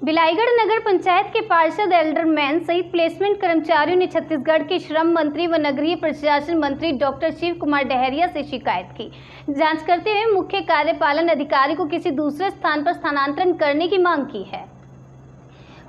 बिलाईगढ़ नगर पंचायत के पार्षद एल्डरमैन सहित प्लेसमेंट कर्मचारियों ने छत्तीसगढ़ के श्रम मंत्री व नगरीय प्रशासन मंत्री डॉक्टर शिव कुमार डहरिया से शिकायत की। जांच करते हुए मुख्य कार्यपालन अधिकारी को किसी दूसरे स्थान पर स्थानांतरण करने की मांग की है।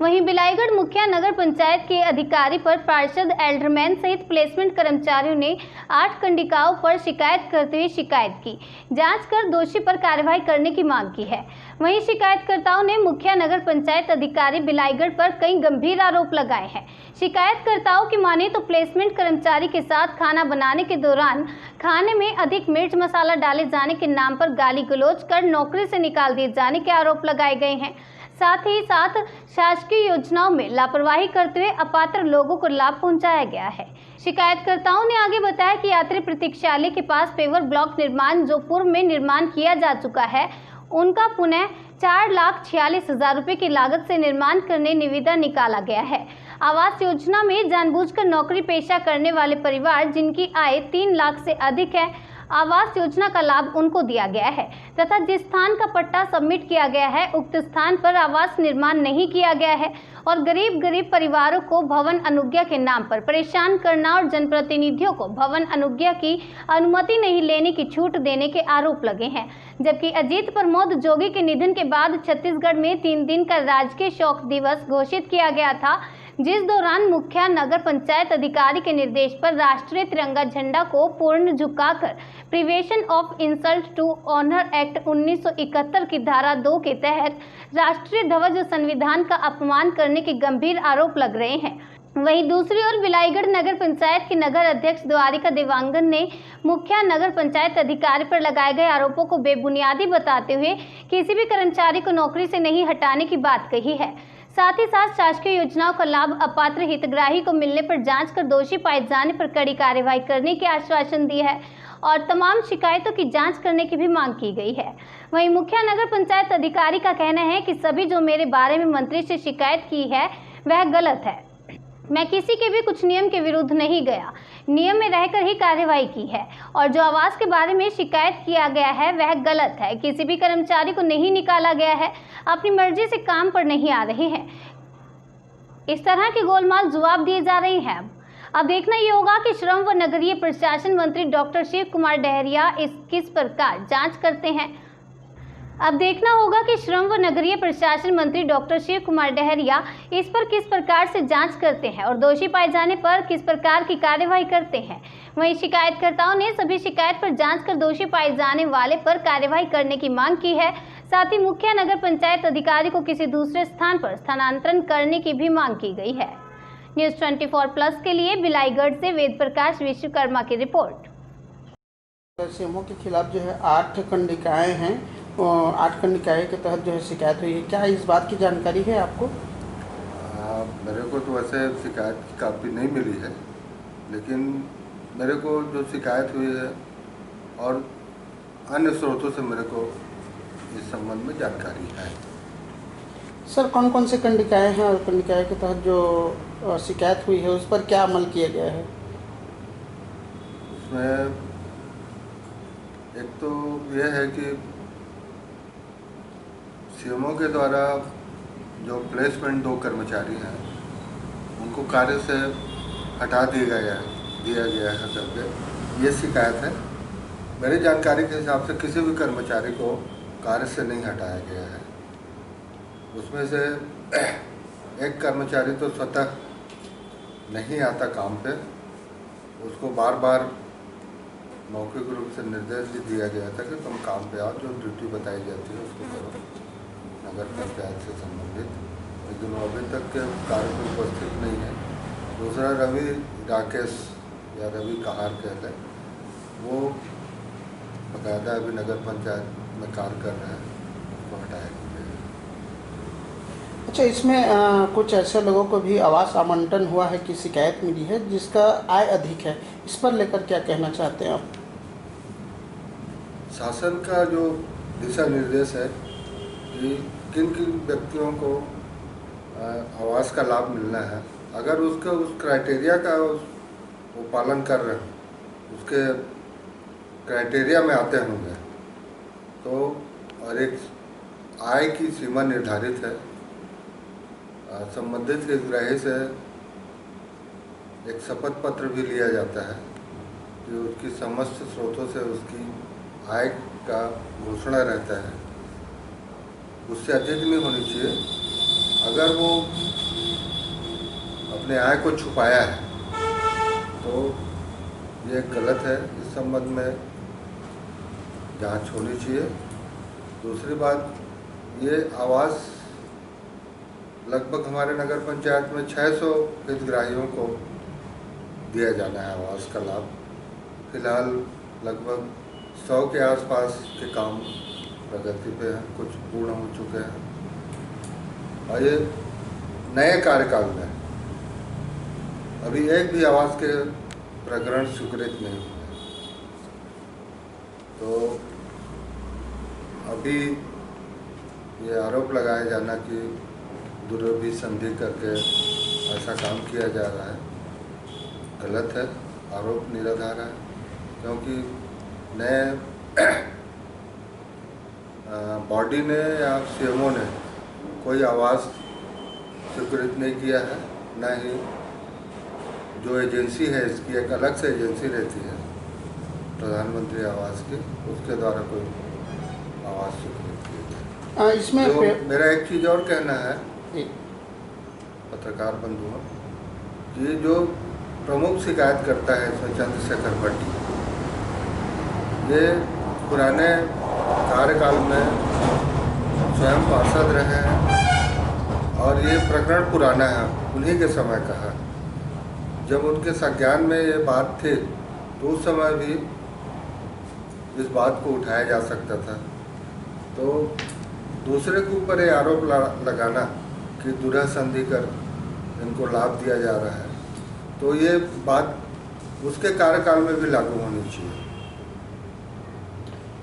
वहीं बिलाईगढ़ मुखिया नगर पंचायत के अधिकारी पर पार्षद एल्डरमैन सहित प्लेसमेंट कर्मचारियों ने 8 कंडिकाओं पर शिकायत करते हुए शिकायत की। जांच कर दोषी पर कार्रवाई करने की मांग की है। वहीं शिकायतकर्ताओं ने मुखिया नगर पंचायत अधिकारी बिलाईगढ़ पर कई गंभीर आरोप लगाए हैं। शिकायतकर्ताओं की माने तो प्लेसमेंट कर्मचारी के साथ खाना बनाने के दौरान खाने में अधिक मिर्च मसाला डाले जाने के नाम पर गाली गलौज कर नौकरी से निकाल दिए जाने के आरोप लगाए गए हैं। साथ ही साथ शासकीय योजनाओं में लापरवाही करते हुए अपात्र लोगों को लाभ पहुंचाया गया है। शिकायतकर्ताओं ने आगे बताया कि यात्री प्रतीक्षालय के पास पेवर ब्लॉक निर्माण जो पूर्व में निर्माण किया जा चुका है, उनका पुनः 4,46,000 रुपए की लागत से निर्माण करने निविदा निकाला गया है। आवास योजना में जानबूझकर नौकरी पेशा करने वाले परिवार जिनकी आय 3 लाख से अधिक है, आवास योजना का लाभ उनको दिया गया है तथा जिस स्थान का पट्टा सबमिट किया गया है उक्त स्थान पर आवास निर्माण नहीं किया गया है और गरीब परिवारों को भवन अनुज्ञा के नाम पर परेशान करना और जनप्रतिनिधियों को भवन अनुज्ञा की अनुमति नहीं लेने की छूट देने के आरोप लगे हैं। जबकि अजीत प्रमोद जोगी के निधन के बाद छत्तीसगढ़ में 3 दिन का राजकीय शोक दिवस घोषित किया गया था, जिस दौरान मुखिया नगर पंचायत अधिकारी के निर्देश पर राष्ट्रीय तिरंगा झंडा को पूर्ण झुकाकर prevention of insult to honour act 1971 की धारा 2 के तहत राष्ट्रीय ध्वज और संविधान का अपमान करने के गंभीर आरोप लग रहे हैं। वहीं दूसरी ओर बिलाईगढ़ नगर पंचायत के नगर अध्यक्ष द्वारिका देवांगन ने मुखिया नगर पंचायत अधिकारी पर लगाए गए आरोपों को बेबुनियादी बताते हुए किसी भी कर्मचारी को नौकरी से नहीं हटाने की बात कही है। साथ ही साथ शासकीय योजनाओं का लाभ अपात्र हितग्राही को मिलने पर जांच कर दोषी पाए जाने पर कड़ी कार्रवाई करने के आश्वासन दिए है और तमाम शिकायतों की जांच करने की भी मांग की गई है। वहीं मुखिया नगर पंचायत अधिकारी का कहना है कि सभी जो मेरे बारे में मंत्री से शिकायत की है वह गलत है। मैं किसी के भी कुछ नियम के विरुद्ध नहीं गया, नियम में रहकर ही कार्रवाई की है और जो आवास के बारे में शिकायत किया गया है वह गलत है। किसी भी कर्मचारी को नहीं निकाला गया है, अपनी मर्जी से काम पर नहीं आ रहे हैं। इस तरह के गोलमाल जवाब दिए जा रहे हैं। अब देखना ये होगा कि श्रम व नगरीय प्रशासन मंत्री डॉक्टर शिव कुमार डहरिया किस प्रकार जांच करते हैं। अब देखना होगा कि श्रम व नगरीय प्रशासन मंत्री डॉक्टर शिव कुमार डहरिया इस पर किस प्रकार से जांच करते हैं और दोषी पाए जाने पर किस प्रकार की कार्यवाही करते हैं। वहीं शिकायतकर्ताओं ने सभी शिकायत पर जांच कर दोषी पाए जाने वाले पर कार्यवाही करने की मांग की है। साथ ही मुखिया नगर पंचायत अधिकारी को किसी दूसरे स्थान पर स्थानांतरण करने की भी मांग की गई है। न्यूज़ 24+ के लिए बिलाईगढ़ से वेद प्रकाश विश्वकर्मा की रिपोर्ट। सीएमओ के खिलाफ जो है 8 कंडिकाएं हैं, 8 कंडिकाएं के तहत जो है शिकायत हुई है। क्या इस बात की जानकारी है आपको? मेरे को तो वैसे शिकायत की कापी नहीं मिली है, लेकिन मेरे को जो शिकायत हुई है और अन्य स्रोतों से मेरे को इस संबंध में जानकारी है। सर, कौन कौन से कंडिकाएं हैं और कंडिकाएं के तहत जो शिकायत हुई है उस पर क्या अमल किया गया है? उसमें एक तो यह है कि सीएमओ के द्वारा जो प्लेसमेंट 2 कर्मचारी हैं उनको कार्य से हटा दिया गया है करके ये शिकायत है। मेरी जानकारी के हिसाब से किसी भी कर्मचारी को कार्य से नहीं हटाया गया है। उसमें से एक कर्मचारी तो स्वतः नहीं आता काम पे, उसको बार बार मौखिक रूप से निर्देश भी दिया गया था कि तुम काम पे आओ, जो ड्यूटी बताई जाती है उसको करो नगर पंचायत से संबंधित, लेकिन वो अभी तक के कार्य में उपस्थित नहीं है। दूसरा रवि राकेश या रवि कहार कहते हैं, वो बाकायदा अभी नगर पंचायत में कार्य कर रहे हैं, उसको हटाया गया। अच्छा, इसमें कुछ ऐसे लोगों को भी आवास आवंटन हुआ है कि शिकायत मिली है जिसका आय अधिक है, इस पर लेकर क्या कहना चाहते हैं आप? शासन का जो दिशा निर्देश है कि किन किन व्यक्तियों को आवास का लाभ मिलना है, अगर उसका उस क्राइटेरिया का वो पालन कर रहे हैं, उसके क्राइटेरिया में आते होंगे तो, और एक आय की सीमा निर्धारित है संबंधित हितग्राही से एक शपथ पत्र भी लिया जाता है कि उसकी समस्त स्रोतों से उसकी आय का घोषणा रहता है, उससे अधिक नहीं होनी चाहिए। अगर वो अपने आय को छुपाया है तो ये गलत है, इस संबंध में जांच होनी चाहिए। दूसरी बात, ये आवास लगभग हमारे नगर पंचायत में 600 हितग्राहियों को दिया जाना है आवास का लाभ। फिलहाल लगभग 100 के आसपास के काम प्रगति पे हैं, कुछ पूर्ण हो चुके हैं और ये नए कार्यकाल में अभी एक भी आवास के प्रकरण स्वीकृत नहीं हुए। तो अभी ये आरोप लगाया जाना कि दुर्व्यवहार संधि करके ऐसा काम किया जा रहा है, गलत है, आरोप निराधार है। क्योंकि नए बॉडी ने या सीएमओ ने कोई आवास स्वीकृत नहीं किया है, न ही जो एजेंसी है इसकी एक अलग से एजेंसी रहती है प्रधानमंत्री आवास की, उसके द्वारा कोई आवास स्वीकृत किया है। इसमें मेरा एक चीज़ और कहना है पत्रकार बंधुओं कि जो प्रमुख शिकायत करता है इसमें चंद्रशेखर भट्ट, ये पुराने कार्यकाल में स्वयं पार्षद रहे हैं और ये प्रकरण पुराना है, उन्हीं के समय का है। जब उनके संज्ञान में ये बात थी तो उस समय भी इस बात को उठाया जा सकता था। तो दूसरे के ऊपर ये आरोप लगाना कि दुर्व्यवहार संधि कर इनको लाभ दिया जा रहा है, तो ये बात उसके कार्यकाल में भी लागू होनी चाहिए।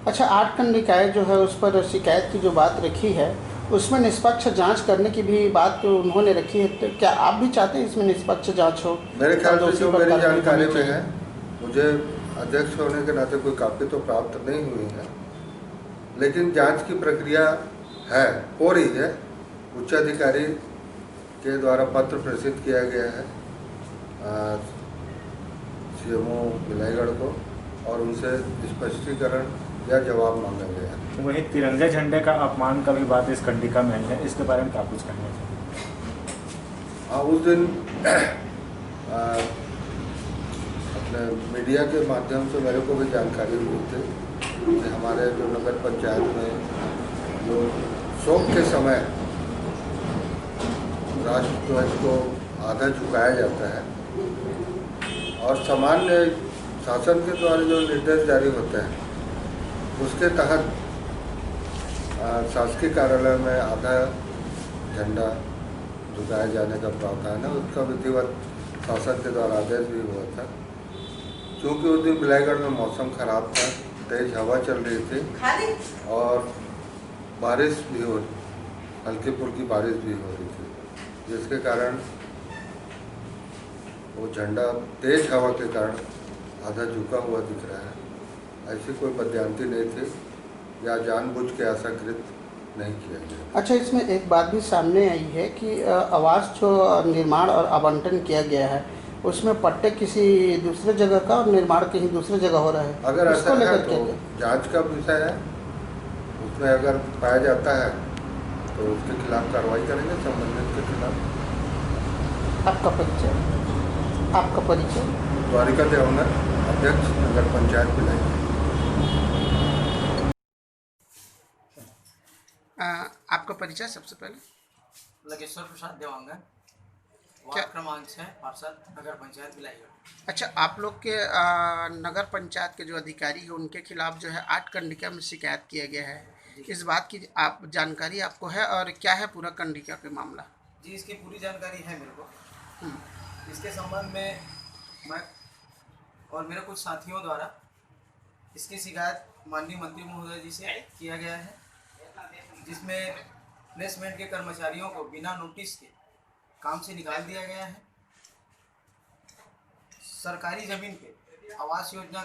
अच्छा, 8 खंड निकाय जो है उस पर शिकायत की जो बात रखी है उसमें निष्पक्ष जांच करने की भी बात उन्होंने रखी है, तो क्या आप भी चाहते हैं इसमें निष्पक्ष जांच हो? मेरे ख्याल से जो मेरी जानकारी में है, मुझे अध्यक्ष होने के नाते कोई कापी तो प्राप्त नहीं हुई है, लेकिन जांच की प्रक्रिया है, हो रही है। उच्च अधिकारी के द्वारा पत्र प्रेषित किया गया है सीएमओ बिलाईगढ़ को और उनसे स्पष्टीकरण या जवाब मांगा गया है। वहीं तिरंगे झंडे का अपमान का भी बात इस खंडिका में है, इसके बारे में क्या कुछ कहना चाहिए? हाँ, उस दिन अपने मीडिया के माध्यम से मेरे को भी जानकारी हुई थी कि हमारे जो नगर पंचायत में जो शोक के समय राष्ट्रध्वज को आधा झुकाया जाता है और सामान्य शासन के द्वारा जो निर्देश जारी होते हैं उसके तहत शासकीय कार्यालय में आधा झंडा झुकाए जाने का प्रावधान है, उसका विधिवत शासन के द्वारा आदेश भी हुआ था। क्योंकि उस दिन बिलाईगढ़ में मौसम खराब था, तेज हवा चल रही थी और बारिश भी हो हल्की फुल्की बारिश भी हो रही थी, जिसके कारण वो झंडा तेज हवा के कारण आधा झुका हुआ दिख रहा है। ऐसी कोई बदयांती नहीं थी या जानबूझ के ऐसा कृत्य नहीं किया गया। अच्छा, इसमें एक बात भी सामने आई है कि आवास जो निर्माण और आवंटन किया गया है उसमें पट्टे किसी दूसरे जगह का और निर्माण कहीं दूसरे जगह हो रहा है। अगर ऐसा है तो जांच का विषय है, उसमें अगर पाया जाता है तो उसके खिलाफ कार्रवाई करेंगे, संबंधित के खिलाफ। आपका परिचय? द्वारिका देवनर, अध्यक्ष नगर पंचायत बिलाईगढ़। आपका परिचय सबसे पहले? लकेश्वर प्रसाद देवांगन, वार्ड क्रमांक 6, पार्षद, नगर पंचायत बिलाईगढ़। अच्छा, आप लोग के नगर पंचायत के जो अधिकारी हैं उनके खिलाफ जो है 8 कंडिका में शिकायत किया गया है, इस बात की आप जानकारी आपको है और क्या है पूरा कंडिका का मामला? जी, इसकी पूरी जानकारी है मेरे को। इसके संबंध में मैं और मेरे कुछ साथियों द्वारा इसकी शिकायत माननीय मंत्री महोदय जी से किया गया है, जिसमें प्लेसमेंट के कर्मचारियों को बिना नोटिस के काम से निकाल दिया गया है। सरकारी ज़मीन पे आवास योजना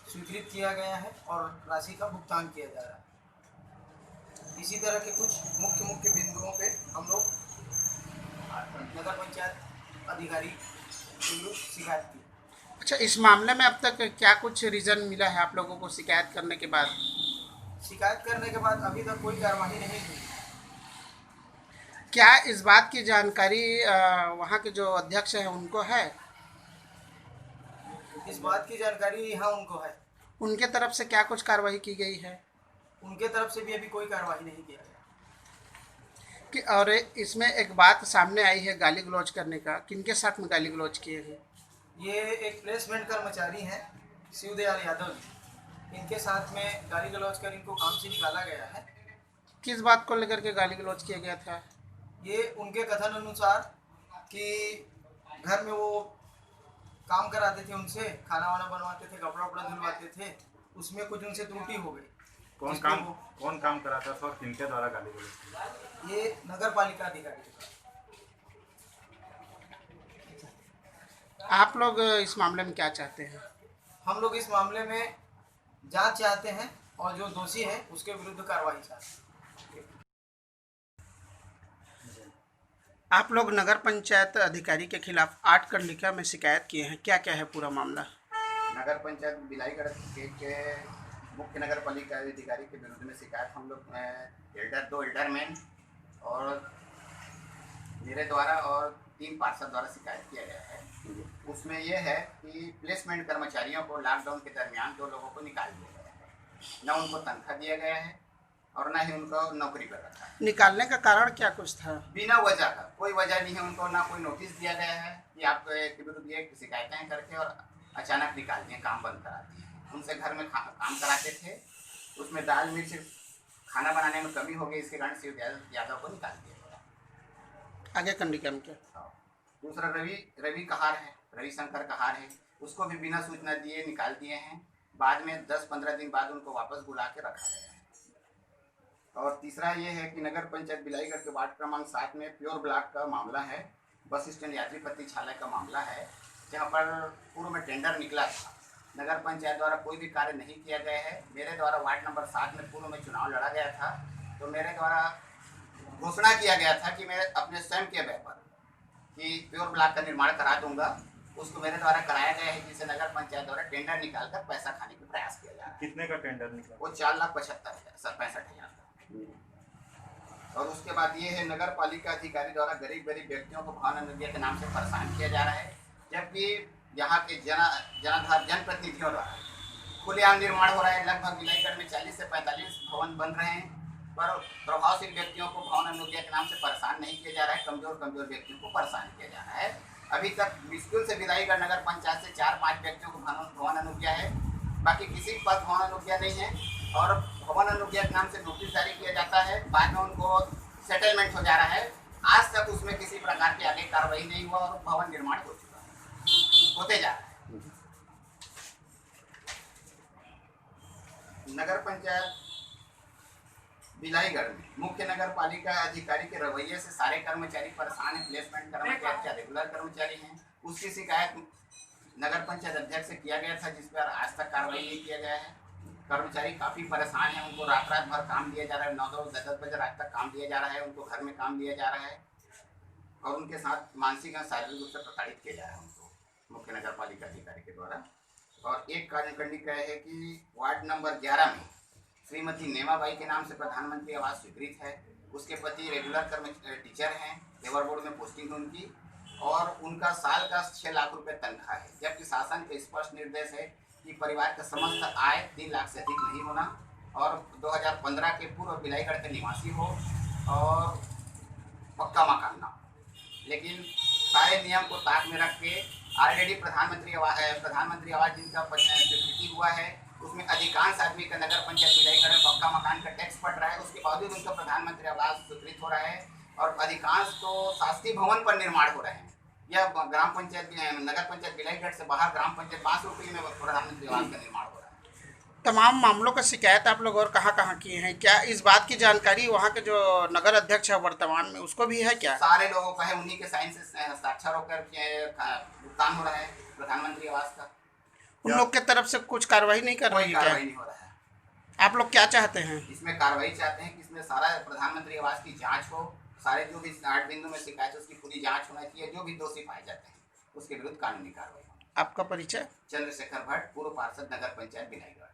स्वीकृत किया गया है और राशि का भुगतान किया जा रहा है। इसी तरह के कुछ मुख्य बिंदुओं पे हम लोग अधिकारी के विरुद्ध शिकायत की। अच्छा, इस मामले में अब तक क्या कुछ रीज़न मिला है आप लोगों को शिकायत करने के बाद? शिकायत करने के बाद अभी तक कोई कार्रवाई नहीं हुई। क्या इस बात की जानकारी वहाँ के जो अध्यक्ष हैं उनको है? इस बात की जानकारी हाँ उनको है। उनके तरफ से क्या कुछ कार्रवाई की गई है? उनके तरफ से भी अभी कोई कार्रवाई नहीं किया गया। कि और इसमें एक बात सामने आई है गाली गलौज करने का, किनके साथ में गाली गलौज किए हैं? ये एक प्लेसमेंट कर्मचारी हैं शिवदयाल यादव जी, इनके साथ में गाली गलौज कर इनको काम से निकाला गया है। किस बात को लेकर के गाली गलौज किया गया था? ये उनके कथन अनुसार कि घर में वो काम कराते थे, उनसे खाना वाना बनवाते थे, कपड़ा वपड़ा धुलवाते थे, उसमें कुछ उनसे त्रुटि हो गई। कौन काम कराता था और किनके द्वारा गाली गलौज? ये नगर पालिका अधिकारी थे। आप लोग इस मामले में क्या चाहते हैं? हम लोग इस मामले में जांच चाहते हैं और जो दोषी है उसके विरुद्ध कार्रवाई चाहते हैं। आप लोग नगर पंचायत अधिकारी के खिलाफ 8 कंडिका में शिकायत किए हैं, क्या क्या है पूरा मामला? नगर पंचायत बिलाईगढ़ के मुख्य नगर पालिका अधिकारी के विरुद्ध में शिकायत हम लोग दो एल्डरमैन और मेरे द्वारा और 3 पार्षद द्वारा शिकायत किया गया है। उसमें यह है कि प्लेसमेंट कर्मचारियों को लॉकडाउन के दरमियान 2 लोगों को निकाल दिया गया है, न उनको तनख्वाह दिया गया है और न ही उनको नौकरी पर रखा है। निकालने का कारण क्या कुछ था? बिना वजह का, कोई वजह नहीं है उनको, ना कोई नोटिस दिया गया है कि आपके विरुद्ध ये शिकायतें करके और अचानक निकाल दिए, काम बंद करा दिए। उनसे घर में काम कराते थे, उसमें दाल मिर्च खाना बनाने में कमी हो गई, इसके कारण शिव यादव को निकाल दिया गया। आगे कंडिका में क्या? दूसरा रवि कहार है, रविशंकर कहार है, उसको भी बिना सूचना दिए निकाल दिए हैं। बाद में 10-15 दिन बाद उनको वापस बुला के रखा गया है। और तीसरा ये है कि नगर पंचायत बिलाईगढ़ के वार्ड क्रमांक 7 में प्योर ब्लॉक का मामला है, बस स्टैंड यात्री प्रतीक्षालय का मामला है, जहाँ पर पूर्व में टेंडर निकला था, नगर पंचायत द्वारा कोई भी कार्य नहीं किया गया है। मेरे द्वारा वार्ड नंबर 7 में पूर्व में चुनाव लड़ा गया था, तो मेरे द्वारा घोषणा किया गया था कि मैं अपने स्वयं के व्यय पर कि प्योर ब्लॉक का निर्माण करा दूंगा, उसको मेरे द्वारा कराया गया है, जिसे नगर पंचायत द्वारा टेंडर निकालकर पैसा खाने का प्रयास किया जा रहा है। कितने का टेंडर निकला? वो 4,65,000 और उसके बाद ये है नगर पालिका अधिकारी द्वारा गरीब व्यक्तियों को भवन अनुज्ञा के नाम से परेशान किया जा रहा है, जबकि यहाँ के जनप्रतिनिधियों द्वारा खुलेआम निर्माण हो रहा है। लगभग बिलाईगढ़ में 40 से 45 भवन बन रहे हैं, पर प्रभावशील व्यक्तियों को भवन अनुज्ञा के नाम से परेशान नहीं किया जा रहा है, कमजोर व्यक्तियों को परेशान किया जा रहा है। अभी तक मुश्किल से बिलाईगढ़ नगर पंचायत से 4-5 व्यक्तियों को भवन अनुज्ञा है, बाकी किसी के पास भवन अनुज्ञा नहीं है और भवन अनुज्ञा के नाम से नोटिस जारी किया जाता है, बाद में उनको सेटलमेंट हो जा रहा है। आज तक उसमें किसी प्रकार की आगे कार्रवाई नहीं हुआ और भवन निर्माण हो चुका है, होते जा रहा है। नगर पंचायत बिलाईगढ़ में मुख्य नगर पालिका अधिकारी के रवैये से सारे कर्मचारी परेशान हैं। प्लेसमेंट कर्मचारी या रेगुलर कर्मचारी हैं, उसकी शिकायत नगर पंचायत अध्यक्ष से किया गया था, जिस पर आज तक कार्रवाई नहीं किया गया है। कर्मचारी काफ़ी परेशान हैं, उनको रात भर काम दिया जा रहा है, 9-10 बजे रात तक काम दिया जा रहा है, उनको घर में काम दिया जा रहा है और उनके साथ मानसिक और शारीरिक रूप से प्रताड़ित किया जा रहा है उनको मुख्य नगर पालिका अधिकारी के द्वारा। और एक कार्यकंडिका है कि वार्ड नंबर 11 में श्रीमती नेमाबाई के नाम से प्रधानमंत्री आवास स्वीकृत है, उसके पति रेगुलर टीचर हैं, लेबर बोर्ड में पोस्टिंग है उनकी और उनका साल का 6 लाख रुपए तनख्वाह है, जबकि शासन के स्पष्ट निर्देश है कि परिवार का समस्त आय 3 लाख से अधिक नहीं होना और 2015 के पूर्व बिलाईगढ़ के निवासी हो और पक्का मकान ना हो। लेकिन सारे नियम को ताक में रख के ऑलरेडी प्रधानमंत्री आवास जिनका स्वीकृति हुआ है, उसमें अधिकांश आदमी का नगर पंचायत बिलाईगढ़ में पक्का मकान का टैक्स पड़ रहा है, उसके बावजूद उनका प्रधानमंत्री आवास स्वीकृत हो रहा है और अधिकांश तो शासकीय भवन पर निर्माण हो रहे हैं। यह ग्राम पंचायत नगर पंचायत बिलाईगढ़ से बाहर ग्राम पंचायत 5 रुपये में प्रधानमंत्री आवास का निर्माण हो रहा है। तमाम मामलों का शिकायत आप लोग और कहाँ किए हैं? क्या इस बात की जानकारी वहाँ के जो नगर अध्यक्ष है वर्तमान में उसको भी है क्या? सारे लोगों का है, उन्हीं के साइन से हस्ताक्षर होकर भुगतान हो रहा है प्रधानमंत्री आवास का। उन लोग के तरफ से कुछ कार्रवाई नहीं कर रही है? कार्रवाई नहीं हो रहा है। आप लोग क्या चाहते हैं? इसमें कार्रवाई चाहते हैं कि इसमें सारा प्रधानमंत्री आवास की जांच हो, सारे जो भी 8 बिंदु में शिकायत है उसकी पूरी जांच होना चाहिए। जो भी दोषी पाए जाते हैं उसके विरुद्ध कानूनी कार्रवाई होगी। आपका परिचय? चंद्रशेखर भट्ट, पूर्व पार्षद, नगर पंचायत बिलाईगढ़।